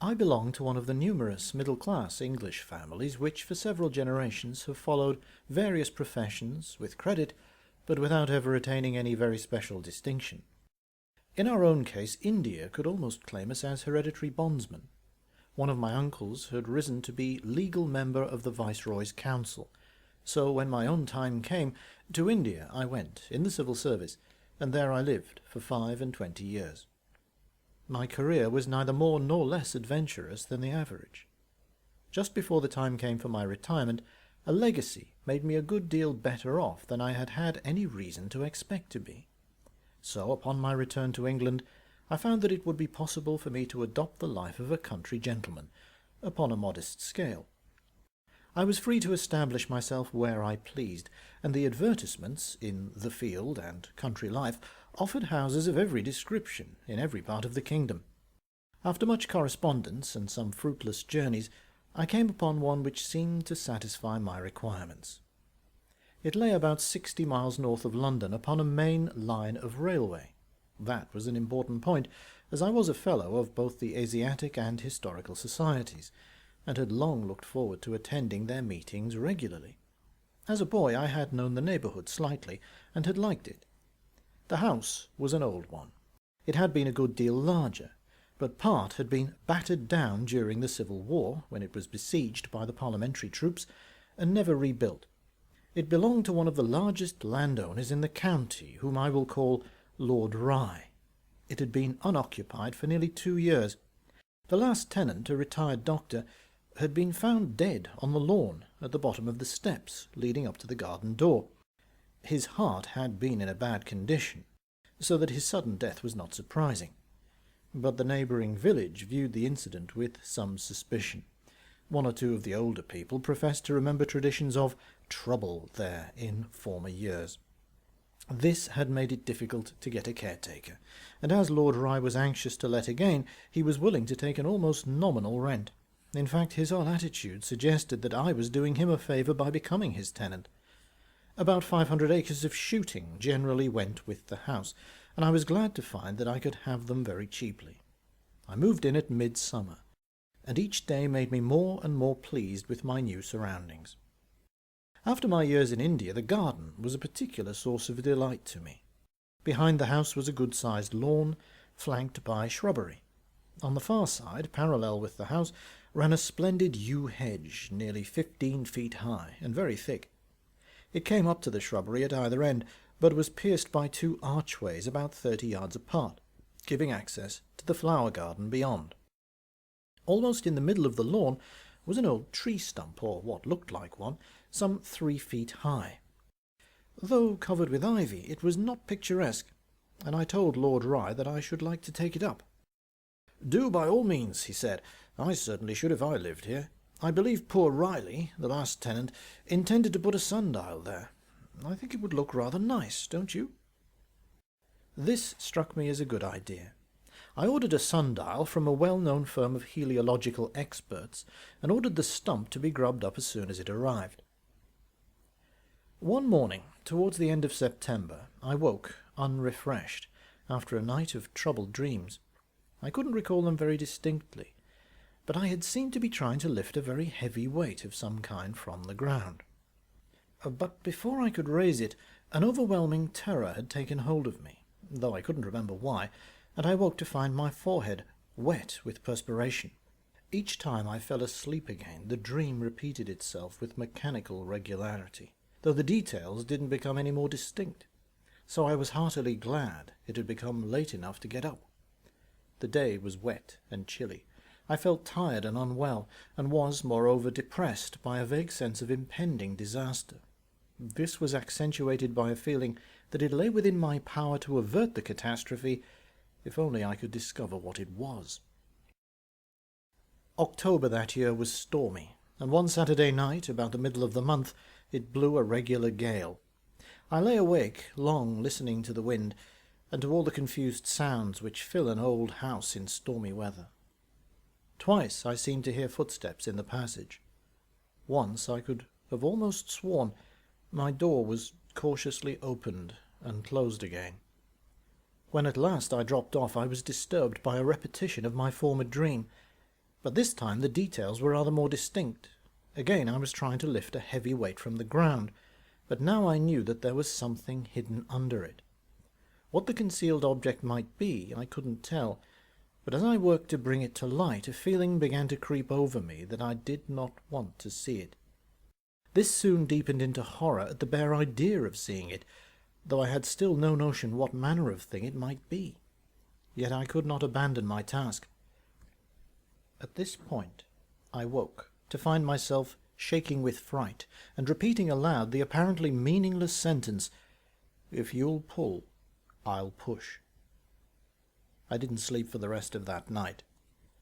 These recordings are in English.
I belong to one of the numerous middle-class English families which for several generations have followed various professions with credit, but without ever attaining any very special distinction. In our own case, India could almost claim us as hereditary bondsmen. One of my uncles had risen to be legal member of the Viceroy's Council, so when my own time came, to India I went, in the civil service, and there I lived for 25 years. My career was neither more nor less adventurous than the average. Just before the time came for my retirement, a legacy made me a good deal better off than I had had any reason to expect to be. So, upon my return to England, I found that it would be possible for me to adopt the life of a country gentleman, upon a modest scale. I was free to establish myself where I pleased, and the advertisements in The Field and Country Life offered houses of every description in every part of the kingdom. After much correspondence and some fruitless journeys, I came upon one which seemed to satisfy my requirements. It lay about 60 miles north of London upon a main line of railway. That was an important point, as I was a fellow of both the Asiatic and Historical Societies, and had long looked forward to attending their meetings regularly. As a boy I had known the neighbourhood slightly, and had liked it. The house was an old one. It had been a good deal larger, but part had been battered down during the Civil War, when it was besieged by the parliamentary troops, and never rebuilt. It belonged to one of the largest landowners in the county, whom I will call Lord Rye. It had been unoccupied for nearly 2 years. The last tenant, a retired doctor, had been found dead on the lawn at the bottom of the steps leading up to the garden door. His heart had been in a bad condition, so that his sudden death was not surprising. But the neighbouring village viewed the incident with some suspicion. One or two of the older people professed to remember traditions of trouble there in former years. This had made it difficult to get a caretaker, and as Lord Rye was anxious to let again, he was willing to take an almost nominal rent. In fact, his whole attitude suggested that I was doing him a favour by becoming his tenant. About 500 acres of shooting generally went with the house, and I was glad to find that I could have them very cheaply. I moved in at midsummer, and each day made me more and more pleased with my new surroundings. After my years in India, the garden was a particular source of delight to me. Behind the house was a good-sized lawn, flanked by shrubbery. On the far side, parallel with the house, ran a splendid yew hedge, nearly 15 feet high and very thick. It came up to the shrubbery at either end, but was pierced by 2 archways about 30 yards apart, giving access to the flower garden beyond. Almost in the middle of the lawn was an old tree stump, or what looked like one, some 3 feet high. Though covered with ivy, it was not picturesque, and I told Lord Rye that I should like to take it up. "Do by all means," he said. "I certainly should if I lived here. I believe poor Riley, the last tenant, intended to put a sundial there. I think it would look rather nice, don't you?" This struck me as a good idea. I ordered a sundial from a well-known firm of heliological experts, and ordered the stump to be grubbed up as soon as it arrived. One morning, towards the end of September, I woke unrefreshed, after a night of troubled dreams. I couldn't recall them very distinctly, but I had seemed to be trying to lift a very heavy weight of some kind from the ground. But before I could raise it, an overwhelming terror had taken hold of me, though I couldn't remember why, and I woke to find my forehead wet with perspiration. Each time I fell asleep again, the dream repeated itself with mechanical regularity, though the details didn't become any more distinct. So I was heartily glad it had become late enough to get up. The day was wet and chilly. I felt tired and unwell, and was, moreover, depressed by a vague sense of impending disaster. This was accentuated by a feeling that it lay within my power to avert the catastrophe, if only I could discover what it was. October that year was stormy, and one Saturday night, about the middle of the month, it blew a regular gale. I lay awake long listening to the wind, and to all the confused sounds which fill an old house in stormy weather. Twice I seemed to hear footsteps in the passage. Once I could have almost sworn my door was cautiously opened and closed again. When at last I dropped off, I was disturbed by a repetition of my former dream, but this time the details were rather more distinct. Again I was trying to lift a heavy weight from the ground, but now I knew that there was something hidden under it. What the concealed object might be, I couldn't tell, but as I worked to bring it to light, a feeling began to creep over me that I did not want to see it. This soon deepened into horror at the bare idea of seeing it, though I had still no notion what manner of thing it might be. Yet I could not abandon my task. At this point I woke, to find myself shaking with fright, and repeating aloud the apparently meaningless sentence, "If you'll pull, I'll push." I didn't sleep for the rest of that night.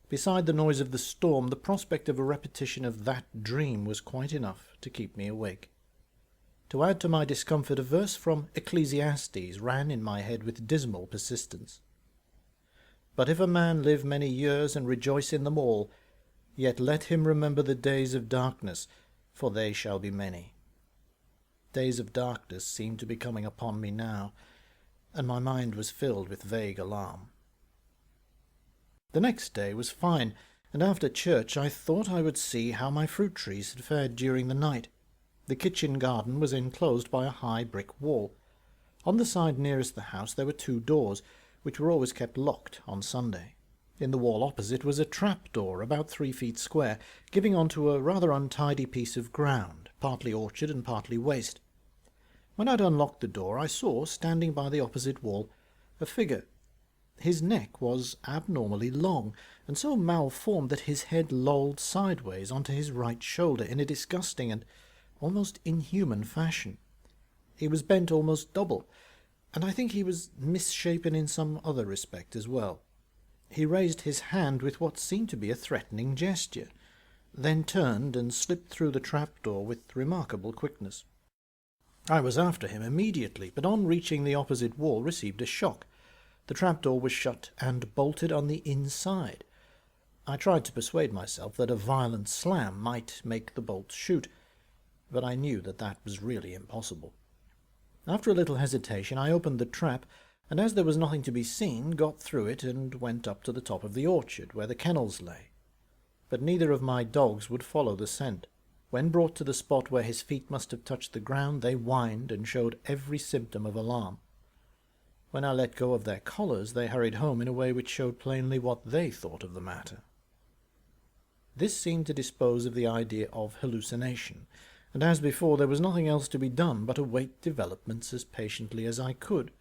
Beside the noise of the storm, the prospect of a repetition of that dream was quite enough to keep me awake. To add to my discomfort, a verse from Ecclesiastes ran in my head with dismal persistence. "But if a man live many years and rejoice in them all, yet let him remember the days of darkness, for they shall be many." Days of darkness seemed to be coming upon me now, and my mind was filled with vague alarm. The next day was fine, and after church I thought I would see how my fruit trees had fared during the night. The kitchen garden was enclosed by a high brick wall. On the side nearest the house there were 2 doors, which were always kept locked on Sunday. In the wall opposite was a trap-door about 3 feet square, giving on to a rather untidy piece of ground, partly orchard and partly waste. When I'd unlocked the door, I saw, standing by the opposite wall, a figure. His neck was abnormally long, and so malformed that his head lolled sideways onto his right shoulder in a disgusting and almost inhuman fashion. He was bent almost double, and I think he was misshapen in some other respect as well. He raised his hand with what seemed to be a threatening gesture, then turned and slipped through the trapdoor with remarkable quickness. I was after him immediately, but on reaching the opposite wall received a shock. The trapdoor was shut and bolted on the inside. I tried to persuade myself that a violent slam might make the bolt shoot, but I knew that that was really impossible. After a little hesitation I opened the trap, and as there was nothing to be seen, got through it and went up to the top of the orchard, where the kennels lay. But neither of my dogs would follow the scent. When brought to the spot where his feet must have touched the ground, they whined and showed every symptom of alarm. When I let go of their collars, they hurried home in a way which showed plainly what they thought of the matter. This seemed to dispose of the idea of hallucination, and as before there was nothing else to be done but await developments as patiently as I could.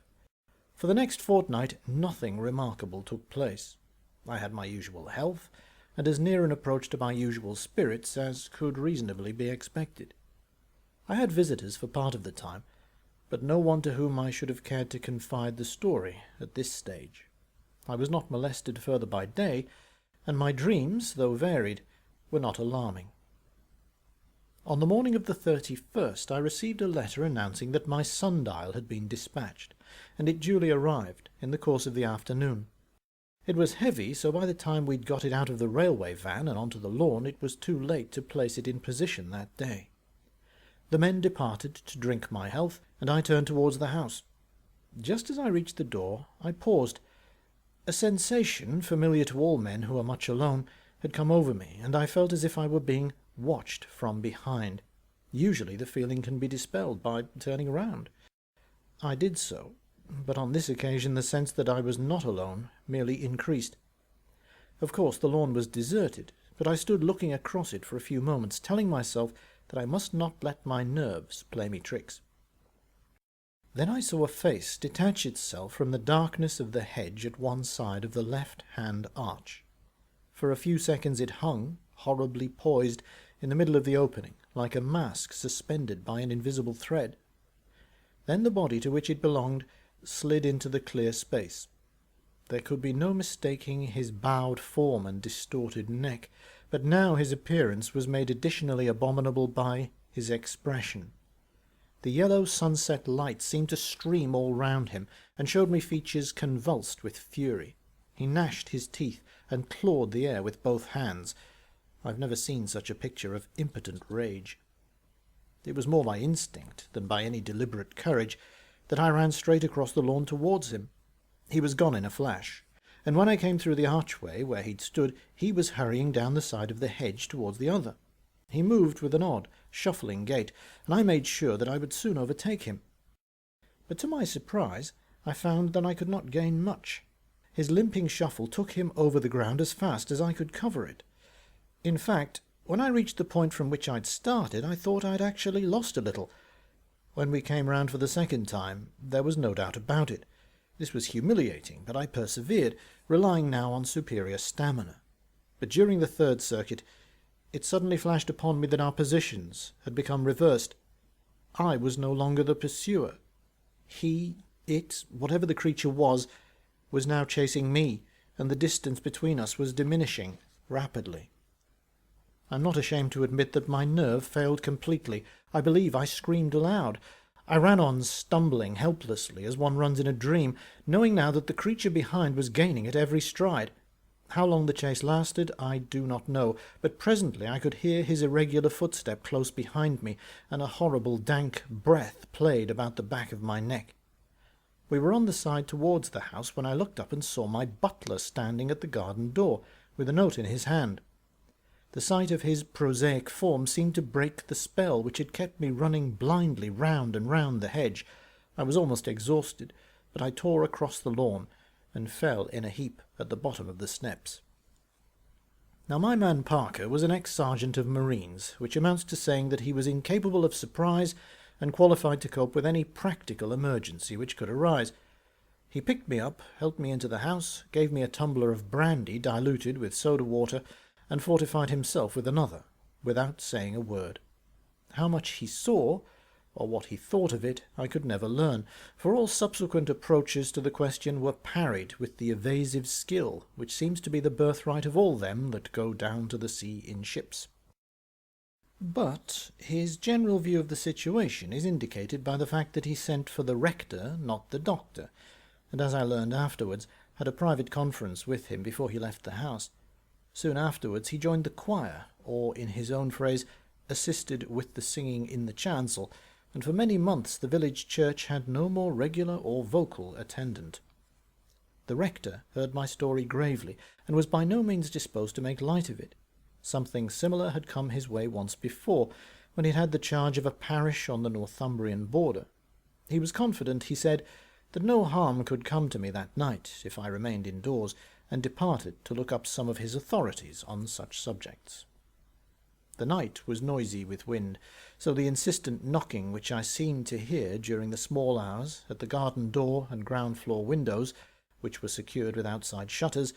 For the next fortnight nothing remarkable took place. I had my usual health, and as near an approach to my usual spirits as could reasonably be expected. I had visitors for part of the time, but no one to whom I should have cared to confide the story at this stage. I was not molested further by day, and my dreams, though varied, were not alarming. On the morning of the 31st I received a letter announcing that my sundial had been dispatched, and it duly arrived in the course of the afternoon. It was heavy, so by the time we'd got it out of the railway van and onto the lawn it was too late to place it in position that day. The men departed to drink my health, and I turned towards the house. Just as I reached the door, I paused. A sensation, familiar to all men who are much alone, had come over me, and I felt as if I were being watched from behind. Usually the feeling can be dispelled by turning round. I did so, but on this occasion the sense that I was not alone merely increased. Of course the lawn was deserted, but I stood looking across it for a few moments, telling myself that I must not let my nerves play me tricks. Then I saw a face detach itself from the darkness of the hedge at one side of the left-hand arch. For a few seconds it hung, horribly poised, in the middle of the opening, like a mask suspended by an invisible thread. Then the body to which it belonged slid into the clear space. There could be no mistaking his bowed form and distorted neck, but now his appearance was made additionally abominable by his expression. The yellow sunset light seemed to stream all round him, and showed me features convulsed with fury. He gnashed his teeth, and clawed the air with both hands. I've never seen such a picture of impotent rage. It was more by instinct than by any deliberate courage that I ran straight across the lawn towards him. He was gone in a flash, and when I came through the archway where he'd stood, he was hurrying down the side of the hedge towards the other. He moved with an odd, shuffling gait, and I made sure that I would soon overtake him. But to my surprise, I found that I could not gain much. His limping shuffle took him over the ground as fast as I could cover it. In fact, when I reached the point from which I'd started, I thought I'd actually lost a little. When we came round for the second time, there was no doubt about it. This was humiliating, but I persevered, relying now on superior stamina. But during the third circuit, it suddenly flashed upon me that our positions had become reversed. I was no longer the pursuer. It, whatever the creature was now chasing me, and the distance between us was diminishing rapidly. I'm not ashamed to admit that my nerve failed completely. I believe I screamed aloud. I ran on, stumbling helplessly as one runs in a dream, knowing now that the creature behind was gaining at every stride. How long the chase lasted, I do not know, but presently I could hear his irregular footstep close behind me, and a horrible dank breath played about the back of my neck. We were on the side towards the house when I looked up and saw my butler standing at the garden door, with a note in his hand. The sight of his prosaic form seemed to break the spell which had kept me running blindly round and round the hedge. I was almost exhausted, but I tore across the lawn, and fell in a heap at the bottom of the steps. Now my man Parker was an ex-sergeant of Marines, which amounts to saying that he was incapable of surprise and qualified to cope with any practical emergency which could arise. He picked me up, helped me into the house, gave me a tumbler of brandy diluted with soda water, and fortified himself with another, without saying a word. How much he saw, or what he thought of it, I could never learn, for all subsequent approaches to the question were parried with the evasive skill which seems to be the birthright of all them that go down to the sea in ships. But his general view of the situation is indicated by the fact that he sent for the rector, not the doctor, and as I learned afterwards, had a private conference with him before he left the house. Soon afterwards he joined the choir, or, in his own phrase, assisted with the singing in the chancel, and for many months the village church had no more regular or vocal attendant. The rector heard my story gravely, and was by no means disposed to make light of it. Something similar had come his way once before, when he had the charge of a parish on the Northumbrian border. He was confident, he said, that no harm could come to me that night if I remained indoors, and departed to look up some of his authorities on such subjects. The night was noisy with wind, so the insistent knocking which I seemed to hear during the small hours at the garden door and ground-floor windows, which were secured with outside shutters,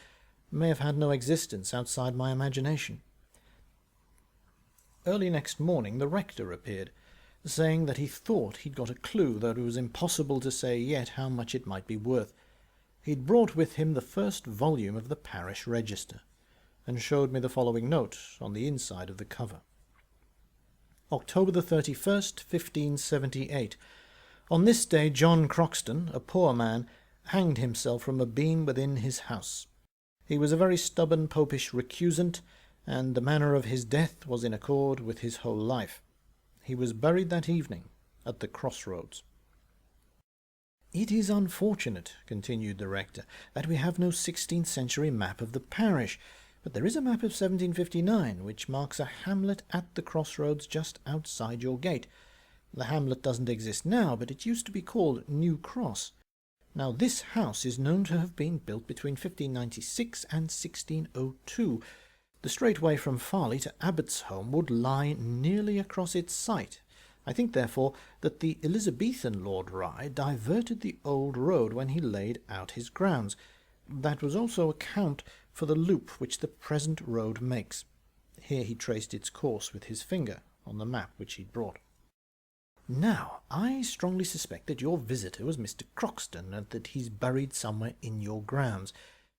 may have had no existence outside my imagination. Early next morning the rector appeared, saying that he thought he'd got a clue, though it was impossible to say yet how much it might be worth. He'd brought with him the first volume of the parish register, and showed me the following note on the inside of the cover. October the 31st, 1578. On this day John Croxton, a poor man, hanged himself from a beam within his house. He was a very stubborn popish recusant, and the manner of his death was in accord with his whole life. He was buried that evening at the crossroads. It is unfortunate, continued the rector, that we have no 16th century map of the parish, but there is a map of 1759, which marks a hamlet at the crossroads just outside your gate. The hamlet doesn't exist now, but it used to be called New Cross. Now this house is known to have been built between 1596 and 1602. The straight way from Farley to Abbotsholme would lie nearly across its site. I think, therefore, that the Elizabethan Lord Rye diverted the old road when he laid out his grounds. That was also account for the loop which the present road makes. Here he traced its course with his finger on the map which he'd brought. Now, I strongly suspect that your visitor was Mr. Croxton, and that he's buried somewhere in your grounds.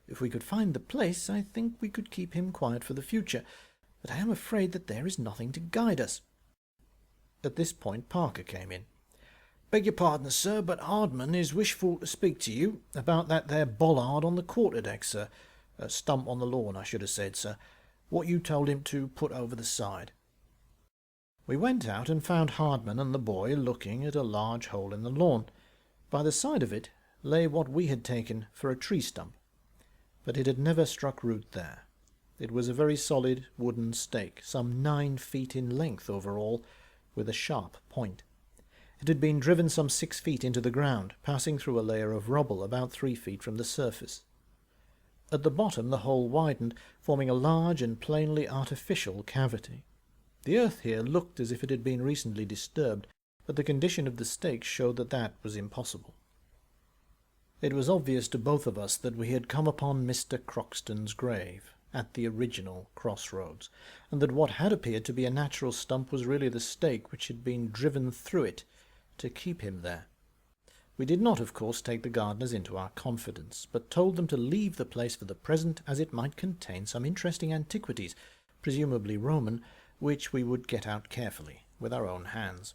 If we could find the place, I think we could keep him quiet for the future, but I am afraid that there is nothing to guide us. At this point Parker came in. "Beg your pardon, sir, but Hardman is wishful to speak to you about that there bollard on the quarter-deck, sir. A stump on the lawn, I should have said, sir. What you told him to put over the side." We went out and found Hardman and the boy looking at a large hole in the lawn. By the side of it lay what we had taken for a tree stump, but it had never struck root there. It was a very solid wooden stake, some 9 feet in length overall, with a sharp point. It had been driven some 6 feet into the ground, passing through a layer of rubble about 3 feet from the surface. At the bottom the hole widened, forming a large and plainly artificial cavity. The earth here looked as if it had been recently disturbed, but the condition of the stake showed that that was impossible. It was obvious to both of us that we had come upon Mr. Croxton's grave, at the original crossroads, and that what had appeared to be a natural stump was really the stake which had been driven through it to keep him there. We did not, of course, take the gardeners into our confidence, but told them to leave the place for the present, as it might contain some interesting antiquities, presumably Roman, which we would get out carefully, with our own hands.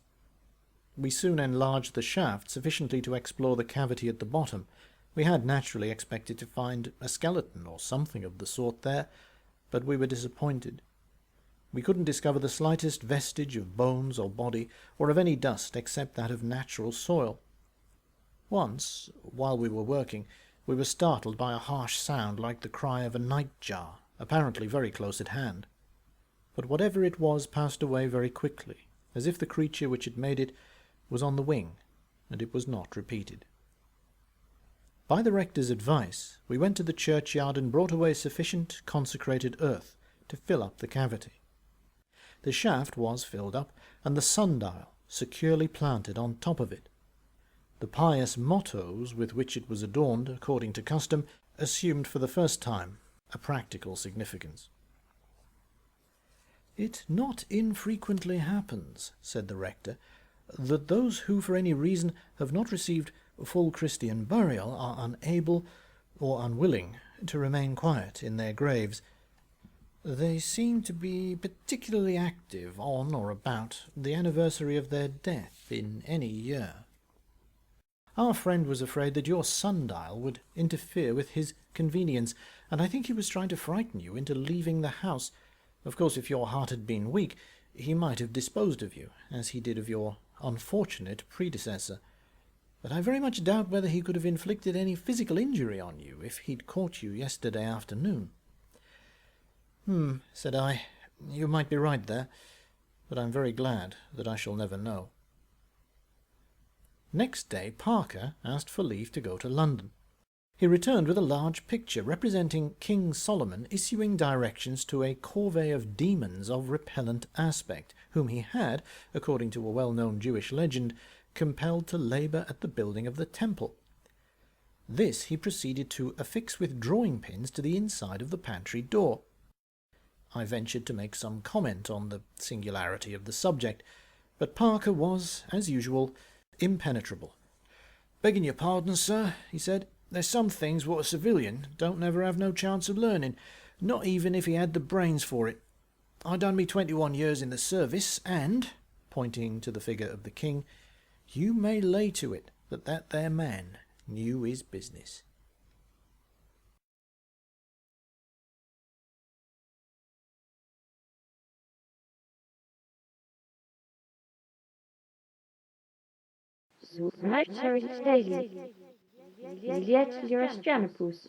We soon enlarged the shaft sufficiently to explore the cavity at the bottom. We had naturally expected to find a skeleton or something of the sort there, but we were disappointed. We couldn't discover the slightest vestige of bones or body, or of any dust except that of natural soil. Once, while we were working, we were startled by a harsh sound like the cry of a nightjar, apparently very close at hand. But whatever it was passed away very quickly, as if the creature which had made it was on the wing, and it was not repeated. By the rector's advice, we went to the churchyard and brought away sufficient consecrated earth to fill up the cavity. The shaft was filled up, and the sundial securely planted on top of it. The pious mottos with which it was adorned, according to custom, assumed for the first time a practical significance. "It not infrequently happens," said the rector, "that those who for any reason have not received full Christian burial are unable or unwilling to remain quiet in their graves. They seem to be particularly active on or about the anniversary of their death in any year. Our friend was afraid that your sundial would interfere with his convenience, and I think he was trying to frighten you into leaving the house. Of course, if your heart had been weak, he might have disposed of you, as he did of your unfortunate predecessor. But I very much doubt whether he could have inflicted any physical injury on you if he'd caught you yesterday afternoon." Said I. "You might be right there, but I'm very glad that I shall never know." Next day Parker asked for leave to go to London. He returned with a large picture representing King Solomon issuing directions to a corvée of demons of repellent aspect, whom he had, according to a well-known Jewish legend, compelled to labour at the building of the temple. This he proceeded to affix with drawing pins to the inside of the pantry door. I ventured to make some comment on the singularity of the subject, but Parker was, as usual, impenetrable. "Begging your pardon, sir," he said, "there's some things what a civilian don't never have no chance of learning, not even if he had the brains for it. I done me 21 years in the service, and," pointing to the figure of the king, "you may lay to it that that there man knew his business." So, Sir Staley, Juliet Eurasianopus.